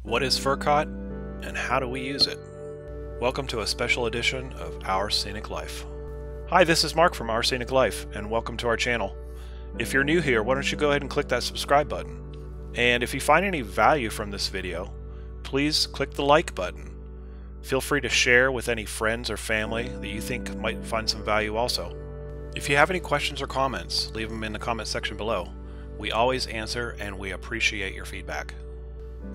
What is Furkot and how do we use it? Welcome to a special edition of Our Scenic Life. Hi, this is Mark from Our Scenic Life and welcome to our channel. If you're new here, why don't you go ahead and click that subscribe button. And if you find any value from this video, please click the like button. Feel free to share with any friends or family that you think might find some value also. If you have any questions or comments, leave them in the comment section below. We always answer and we appreciate your feedback.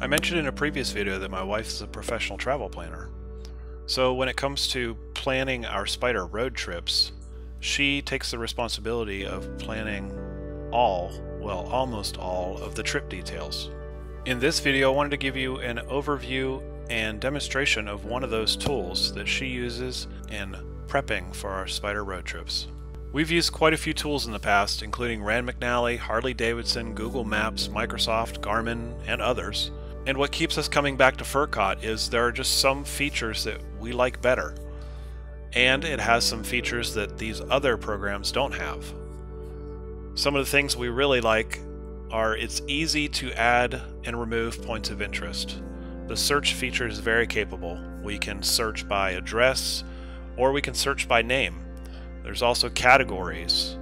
I mentioned in a previous video that my wife is a professional travel planner. So when it comes to planning our Spyder road trips, she takes the responsibility of planning almost all of the trip details. In this video, I wanted to give you an overview and demonstration of one of those tools that she uses in prepping for our Spyder road trips. We've used quite a few tools in the past, including Rand McNally, Harley-Davidson, Google Maps, Microsoft, Garmin, and others. And what keeps us coming back to Furkot is there are just some features that we like better. And it has some features that these other programs don't have. Some of the things we really like are it's easy to add and remove points of interest. The search feature is very capable. We can search by address or we can search by name. There's also categories,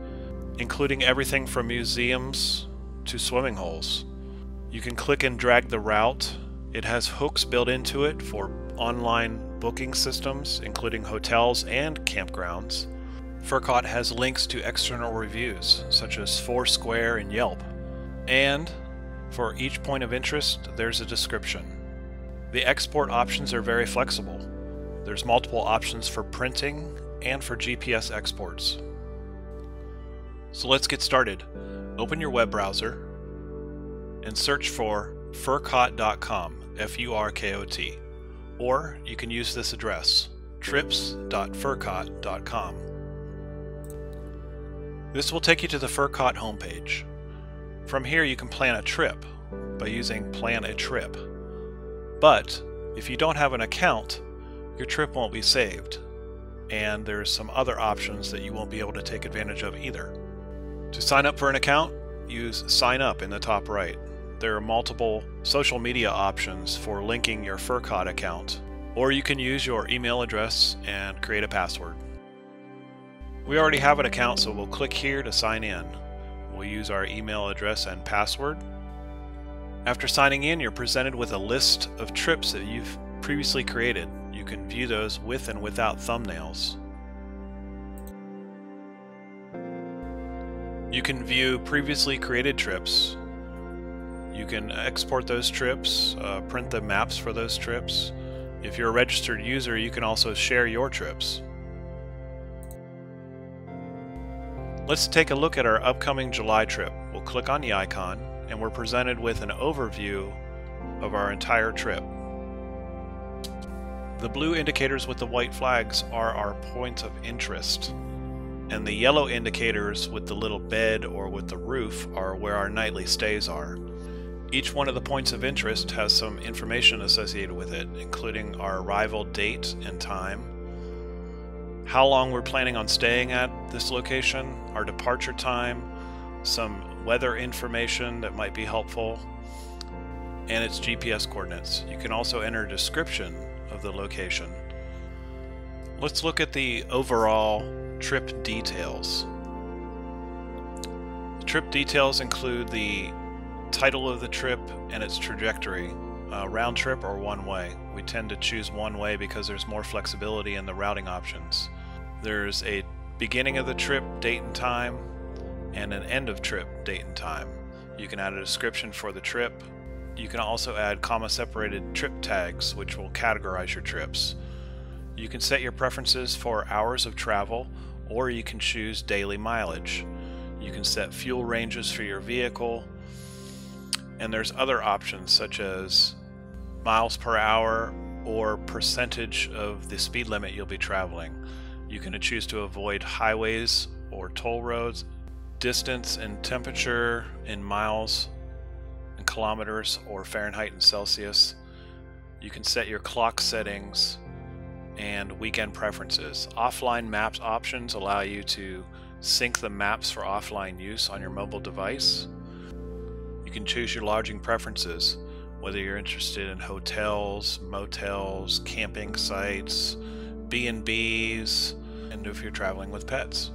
including everything from museums to swimming holes. You can click and drag the route. It has hooks built into it for online booking systems, including hotels and campgrounds. Furkot has links to external reviews, such as Foursquare and Yelp. And for each point of interest, there's a description. The export options are very flexible. There's multiple options for printing and for GPS exports. So let's get started. Open your web browser and search for furkot.com, F-U-R-K-O-T, or you can use this address, trips.furkot.com. This will take you to the Furkot homepage. From here you can plan a trip by using Plan a Trip. But if you don't have an account, your trip won't be saved. And there's some other options that you won't be able to take advantage of either. To sign up for an account, use Sign Up in the top right. There are multiple social media options for linking your Furkot account, or you can use your email address and create a password. We already have an account, so we'll click here to sign in. We'll use our email address and password. After signing in, you're presented with a list of trips that you've previously created. You can view those with and without thumbnails. You can view previously created trips. You can export those trips, print the maps for those trips. If you're a registered user, you can also share your trips. Let's take a look at our upcoming July trip. We'll click on the icon and we're presented with an overview of our entire trip. The blue indicators with the white flags are our points of interest, and the yellow indicators with the little bed or with the roof are where our nightly stays are. Each one of the points of interest has some information associated with it, including our arrival date and time, how long we're planning on staying at this location, our departure time, some weather information that might be helpful, and its GPS coordinates. You can also enter a description of the location. Let's look at the overall trip details. The trip details include the title of the trip and its trajectory, round trip or one way. We tend to choose one way because there's more flexibility in the routing options. There's a beginning of the trip, date and time, and an end of trip, date and time. You can add a description for the trip. You can also add comma-separated trip tags, which will categorize your trips. You can set your preferences for hours of travel, or you can choose daily mileage. You can set fuel ranges for your vehicle, and there's other options such as miles per hour or percentage of the speed limit you'll be traveling. You can choose to avoid highways or toll roads, distance and temperature in miles and kilometers or Fahrenheit and Celsius. You can set your clock settings and weekend preferences. Offline maps options allow you to sync the maps for offline use on your mobile device. You can choose your lodging preferences, whether you're interested in hotels, motels, camping sites, B&Bs, and if you're traveling with pets.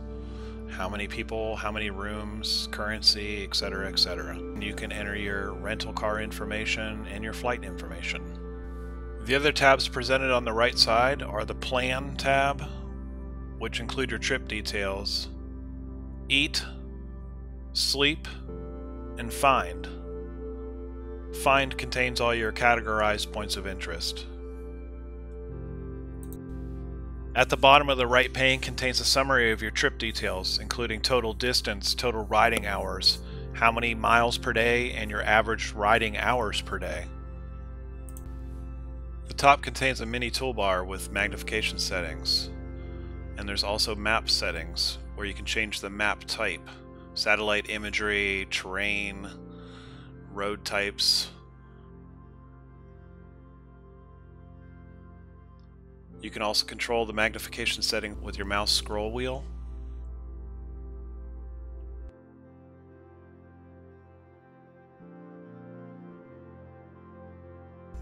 How many people, how many rooms, currency, etc., etc. You can enter your rental car information and your flight information. The other tabs presented on the right side are the Plan tab, which include your trip details, Eat, Sleep, and Find. Find contains all your categorized points of interest. At the bottom of the right pane contains a summary of your trip details, including total distance, total riding hours, how many miles per day, and your average riding hours per day. The top contains a mini toolbar with magnification settings, and there's also map settings where you can change the map type, satellite imagery, terrain, road types. You can also control the magnification setting with your mouse scroll wheel.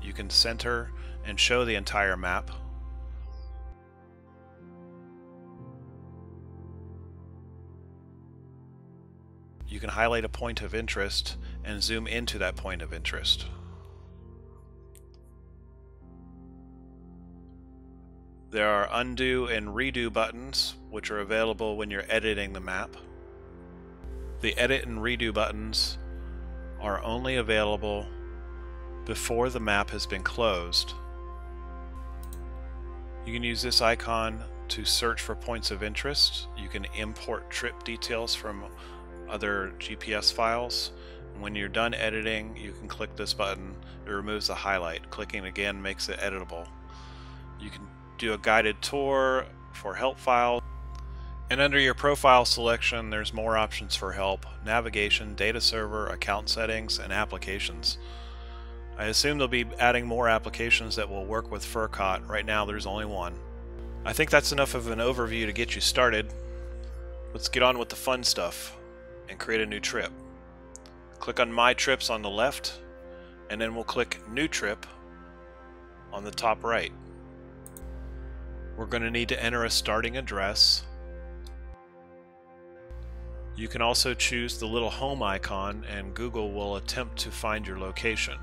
You can center and show the entire map. You can highlight a point of interest and zoom into that point of interest. There are undo and redo buttons, which are available when you're editing the map. The edit and redo buttons are only available before the map has been closed. You can use this icon to search for points of interest. You can import trip details from other GPS files. And when you're done editing, you can click this button. It removes the highlight. Clicking again makes it editable. You can do a guided tour for help files. And under your profile selection, there's more options for help: navigation, data server, account settings, and applications. I assume they'll be adding more applications that will work with Furkot. Right now there's only one. I think that's enough of an overview to get you started. Let's get on with the fun stuff and create a new trip. Click on My Trips on the left, and then we'll click New Trip on the top right. We're going to need to enter a starting address. You can also choose the little home icon, and Google will attempt to find your location.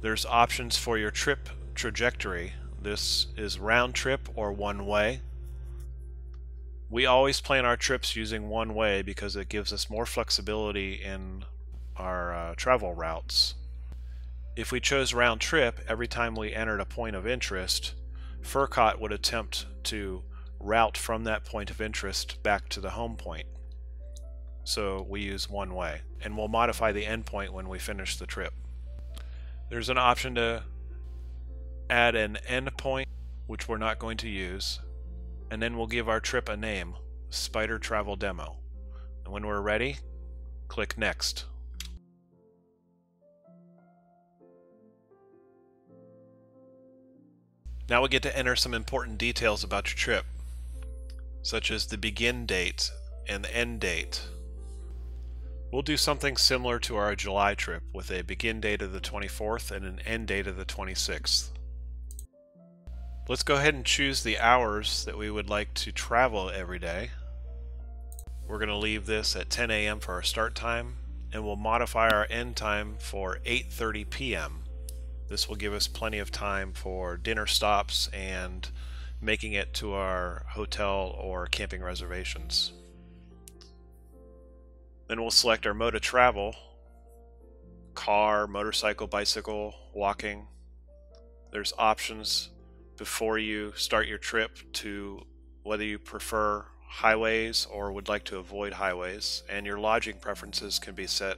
There's options for your trip trajectory. This is round trip or one way. We always plan our trips using one way because it gives us more flexibility in our travel routes. If we chose round trip, every time we entered a point of interest, Furkot would attempt to route from that point of interest back to the home point. So we use one way, and we'll modify the endpoint when we finish the trip. There's an option to add an endpoint, which we're not going to use, and then we'll give our trip a name, Spyder Travel Demo. And when we're ready, click Next. Now we get to enter some important details about your trip, such as the begin date and the end date. We'll do something similar to our July trip with a begin date of the 24th and an end date of the 26th. Let's go ahead and choose the hours that we would like to travel every day. We're going to leave this at 10 a.m. for our start time, and we'll modify our end time for 8:30 p.m. This will give us plenty of time for dinner stops and making it to our hotel or camping reservations. Then we'll select our mode of travel: car, motorcycle, bicycle, walking. There's options before you start your trip to whether you prefer highways or would like to avoid highways, and your lodging preferences can be set,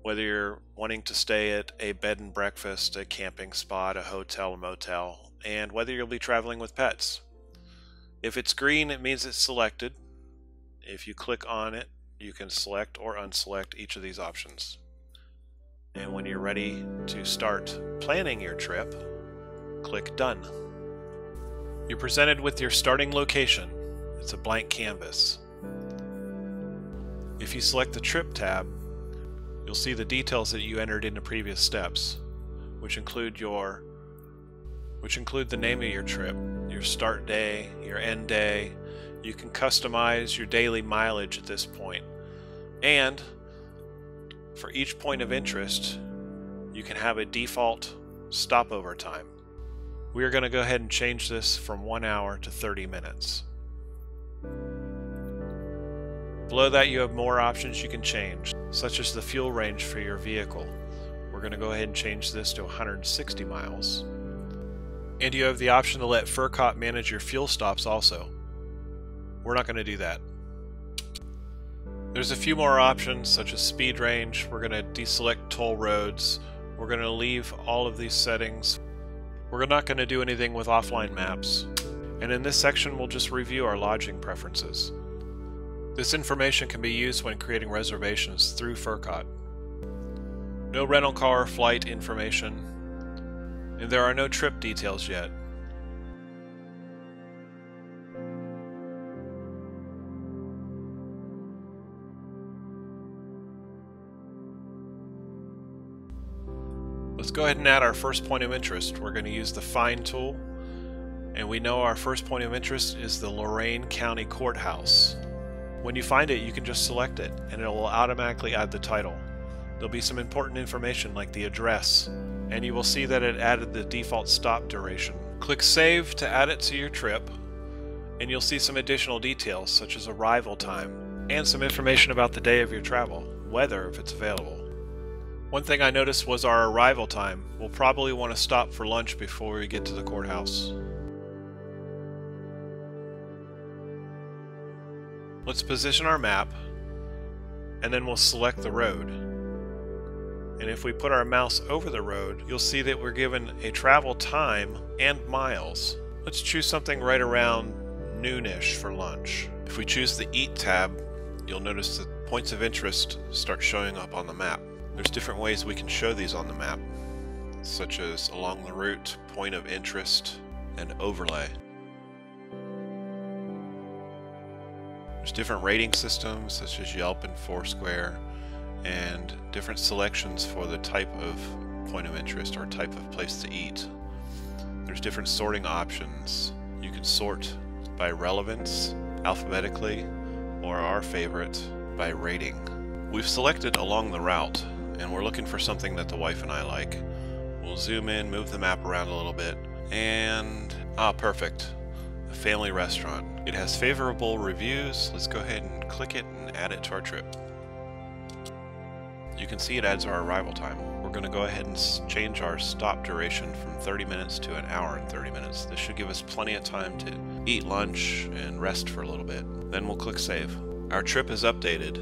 whether you're wanting to stay at a bed and breakfast, a camping spot, a hotel, a motel, and whether you'll be traveling with pets. If it's green, it means it's selected. If you click on it, you can select or unselect each of these options. And when you're ready to start planning your trip, click Done. You're presented with your starting location. It's a blank canvas. If you select the Trip tab, you'll see the details that you entered in the previous steps, which include the name of your trip, your start day, your end day. You can customize your daily mileage at this point. And for each point of interest, you can have a default stopover time. We are going to go ahead and change this from 1 hour to 30 minutes. Below that, you have more options you can change, such as the fuel range for your vehicle. We're going to go ahead and change this to 160 miles. And you have the option to let Furkot manage your fuel stops also. We're not going to do that. There's a few more options, such as speed range. We're going to deselect toll roads. We're going to leave all of these settings. We're not going to do anything with offline maps. And in this section, we'll just review our lodging preferences. This information can be used when creating reservations through Furkot. No rental car flight information, and there are no trip details yet. Let's go ahead and add our first point of interest. We're going to use the Find tool, and we know our first point of interest is the Lorain County Courthouse. When you find it, you can just select it, and it will automatically add the title. There'll be some important information like the address, and you will see that it added the default stop duration. Click Save to add it to your trip, and you'll see some additional details such as arrival time, and some information about the day of your travel, weather if it's available. One thing I noticed was our arrival time. We'll probably want to stop for lunch before we get to the courthouse. Let's position our map, and then we'll select the road. And if we put our mouse over the road, you'll see that we're given a travel time and miles. Let's choose something right around noonish for lunch. If we choose the Eat tab, you'll notice that points of interest start showing up on the map. There's different ways we can show these on the map, such as along the route, point of interest, and overlay. There's different rating systems such as Yelp and Foursquare, and different selections for the type of point of interest or type of place to eat. There's different sorting options. You can sort by relevance, alphabetically, or our favorite, by rating. We've selected along the route, and we're looking for something that the wife and I like. We'll zoom in, move the map around a little bit, and perfect. A family restaurant. It has favorable reviews. Let's go ahead and click it and add it to our trip. You can see it adds our arrival time. We're going to go ahead and change our stop duration from 30 minutes to 1 hour and 30 minutes. This should give us plenty of time to eat lunch and rest for a little bit. Then we'll click Save. Our trip is updated.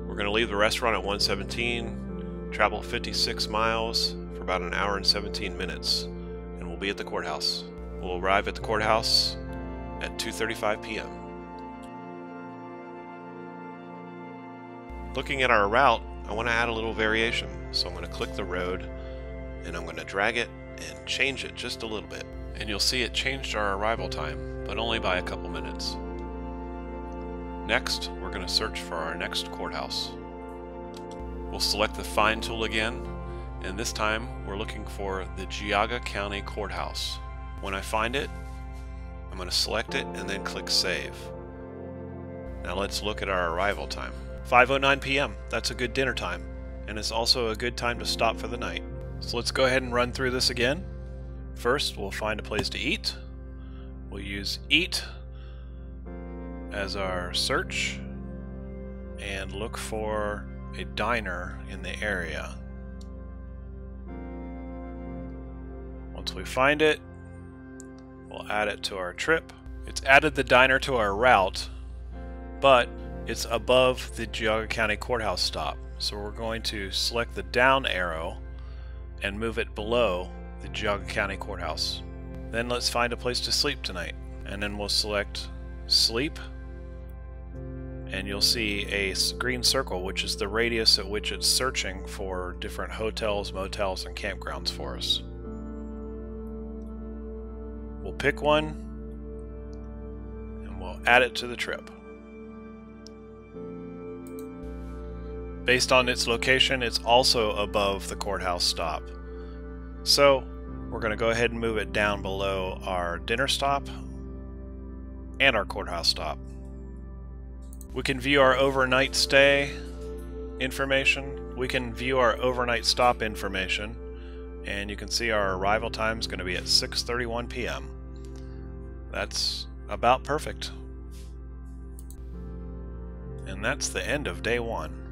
We're going to leave the restaurant at 1:17. Travel 56 miles for about 1 hour and 17 minutes, and we'll be at the courthouse. We'll arrive at the courthouse at 2:35 p.m. Looking at our route, I want to add a little variation, so I'm going to click the road, and I'm going to drag it and change it just a little bit. And you'll see it changed our arrival time, but only by a couple minutes. Next, we're going to search for our next courthouse. We'll select the Find tool again, and this time we're looking for the Geauga County Courthouse. When I find it, I'm going to select it and then click Save. Now let's look at our arrival time. 5:09 p.m. That's a good dinner time, and it's also a good time to stop for the night. So let's go ahead and run through this again. First, we'll find a place to eat. We'll use Eat as our search and look for a diner in the area. Once we find it, we'll add it to our trip. It's added the diner to our route, but it's above the Geauga County Courthouse stop. So we're going to select the down arrow and move it below the Geauga County Courthouse. Then let's find a place to sleep tonight. And then we'll select Sleep, and you'll see a green circle, which is the radius at which it's searching for different hotels, motels, and campgrounds for us. We'll pick one and we'll add it to the trip. Based on its location, it's also above the courthouse stop. So we're going to go ahead and move it down below our dinner stop and our courthouse stop. We can view our overnight stay information. We can view our overnight stop information. And you can see our arrival time is going to be at 6:31 p.m. That's about perfect. And that's the end of day 1.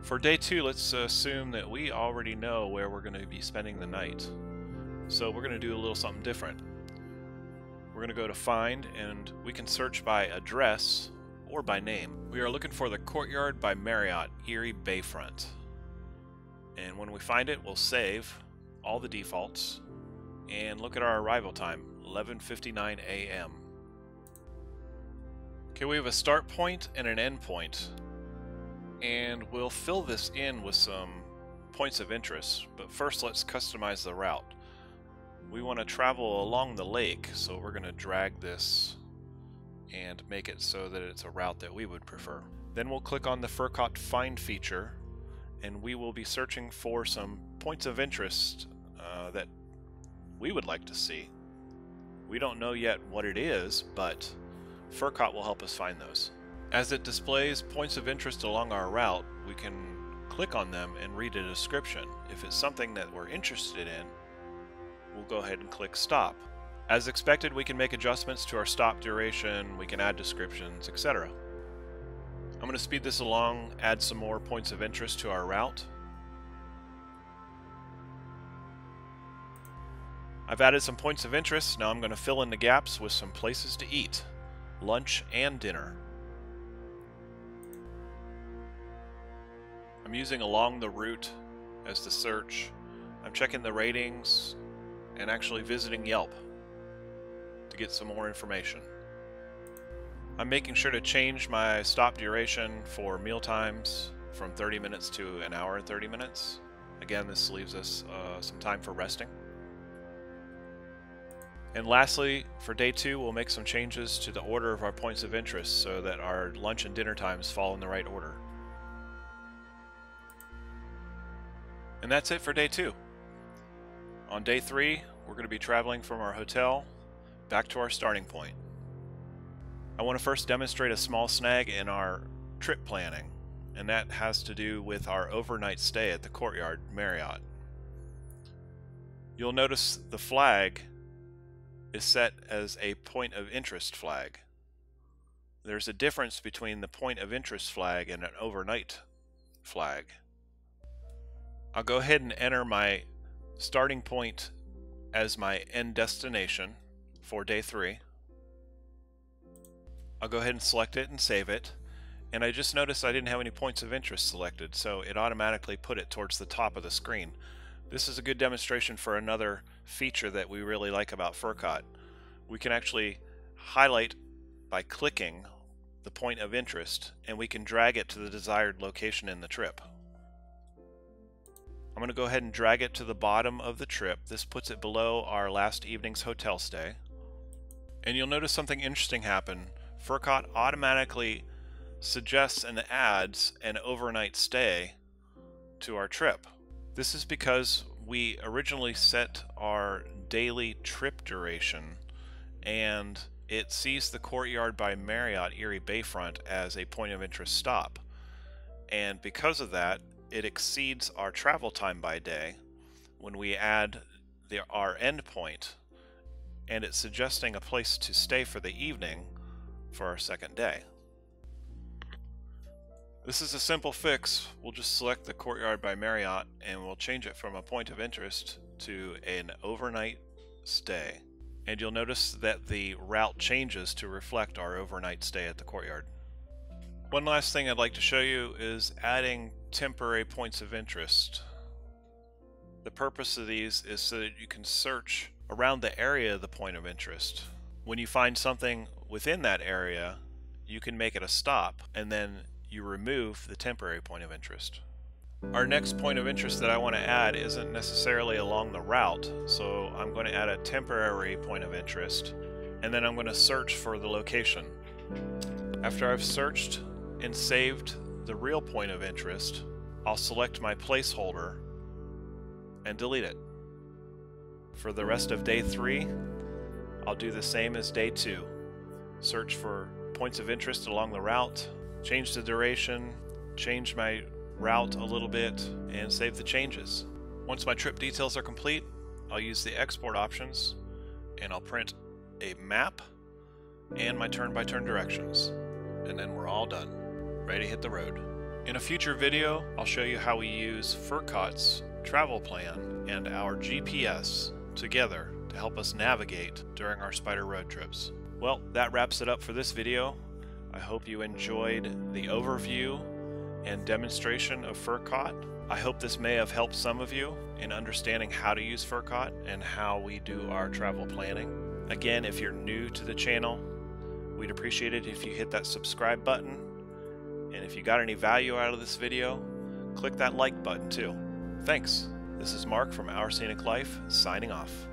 For day 2, let's assume that we already know where we're going to be spending the night. So we're going to do a little something different. We're going to go to Find, and we can search by address or by name. We are looking for the Courtyard by Marriott, Erie Bayfront. And when we find it, we'll save all the defaults and look at our arrival time, 11:59 a.m. Okay, we have a start point and an end point. And we'll fill this in with some points of interest, but first let's customize the route. We want to travel along the lake, so we're going to drag this and make it so that it's a route that we would prefer. Then we'll click on the Furkot Find feature, and we will be searching for some points of interest that we would like to see. We don't know yet what it is, but Furkot will help us find those. As it displays points of interest along our route, we can click on them and read a description. If it's something that we're interested in, we'll go ahead and click Stop. As expected, we can make adjustments to our stop duration, we can add descriptions, etc. I'm going to speed this along, add some more points of interest to our route. I've added some points of interest. Now I'm going to fill in the gaps with some places to eat, lunch and dinner. I'm using along the route as the search. I'm checking the ratings and actually visiting Yelp to get some more information. I'm making sure to change my stop duration for meal times from 30 minutes to an hour and 30 minutes. Again, this leaves us some time for resting. And lastly, for day 2, we'll make some changes to the order of our points of interest so that our lunch and dinner times fall in the right order. And that's it for day 2. On day 3, we're going to be traveling from our hotel back to our starting point. I want to first demonstrate a small snag in our trip planning, and that has to do with our overnight stay at the Courtyard Marriott. You'll notice the flag is set as a point of interest flag. There's a difference between the point of interest flag and an overnight flag. I'll go ahead and enter my starting point as my end destination for day 3. I'll go ahead and select it and save it. And I just noticed I didn't have any points of interest selected, so it automatically put it towards the top of the screen. This is a good demonstration for another feature that we really like about Furkot. We can actually highlight by clicking the point of interest, and we can drag it to the desired location in the trip. I'm going to go ahead and drag it to the bottom of the trip. This puts it below our last evening's hotel stay. And you'll notice something interesting happen. Furkot automatically suggests and adds an overnight stay to our trip. This is because we originally set our daily trip duration, and it sees the Courtyard by Marriott Erie Bayfront as a point of interest stop. And because of that, it exceeds our travel time by day when we add our end point, and it's suggesting a place to stay for the evening for our second day. This is a simple fix. We'll just select the Courtyard by Marriott and we'll change it from a point of interest to an overnight stay. And you'll notice that the route changes to reflect our overnight stay at the Courtyard. One last thing I'd like to show you is adding temporary points of interest. The purpose of these is so that you can search around the area of the point of interest. When you find something within that area, you can make it a stop, and then you remove the temporary point of interest. Our next point of interest that I want to add isn't necessarily along the route, so I'm going to add a temporary point of interest, and then I'm going to search for the location. After I've searched and saved the real point of interest, I'll select my placeholder and delete it. For the rest of day 3, I'll do the same as day 2. Search for points of interest along the route, change the duration, change my route a little bit, and save the changes. Once my trip details are complete, I'll use the export options and I'll print a map and my turn-by-turn directions, and then we're all done, ready to hit the road. In a future video, I'll show you how we use Furkot's travel plan and our GPS together to help us navigate during our Spyder road trips. Well, that wraps it up for this video. I hope you enjoyed the overview and demonstration of Furkot. I hope this may have helped some of you in understanding how to use Furkot and how we do our travel planning. Again, if you're new to the channel, we'd appreciate it if you hit that subscribe button. And if you got any value out of this video, click that like button too. Thanks. This is Mark from Our Scenic Life, signing off.